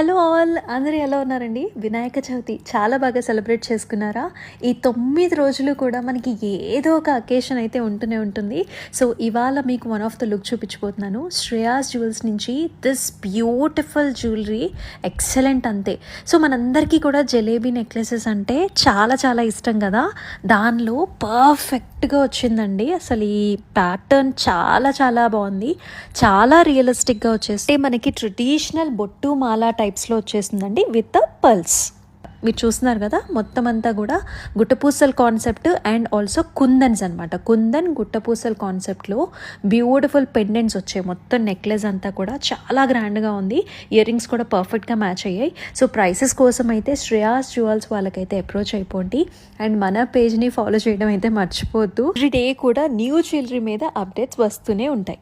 Hello all, అందరూ ఎలా ఉన్నారండి? వినాయక చవితి చాలా బాగా సెలబ్రేట్ చేసుకున్నారా? ఈ 9 రోజులు కూడా మనకి ఏదో ఒక అకేషన్ అయితే ఉంటూనే ఉంటుంది. సో ఇవాళ మీకు వన్ ఆఫ్ ద లుక్ చూపించబోతున్నాను. శ్రేయాస్ జ్యువెల్స్ నుంచి దిస్ బ్యూటిఫుల్ జ్యువెలరీ, ఎక్సలెంట్ అంతే. సో మనందరికీ కూడా జలేబీ నెక్లెసెస్ అంటే చాలా చాలా ఇష్టం కదా. దానిలో పర్ఫెక్ట్గా వచ్చిందండి. అసలు ఈ ప్యాటర్న్ చాలా చాలా బాగుంది, చాలా రియలిస్టిక్గా వచ్చేసి మనకి ట్రెడిషనల్ బొట్టు మాల టైప్స్లో వచ్చేసిందండి విత్ పర్ల్స్. మీరు చూస్తున్నారు కదా, మొత్తం అంతా కూడా గుట్టపూసల్ కాన్సెప్ట్ అండ్ ఆల్సో కుందన్స్ అనమాట. కుందన్ గుట్టపూసల్ కాన్సెప్ట్లో బ్యూటిఫుల్ పెండెంట్స్ వచ్చాయి. మొత్తం నెక్లెస్ అంతా కూడా చాలా గ్రాండ్గా ఉంది. ఇయర్ రింగ్స్ కూడా పర్ఫెక్ట్గా మ్యాచ్ అయ్యాయి. సో ప్రైసెస్ కోసం అయితే శ్రేయాస్ జ్యువెల్స్ వాళ్ళకైతే అప్రోచ్ అయిపోండి అండ్ మన పేజ్ని ఫాలో చేయడం అయితే మర్చిపోవద్దు. ఎవ్రీ డే కూడా న్యూ జ్యువెలరీ మీద అప్డేట్స్ వస్తూనే ఉంటాయి.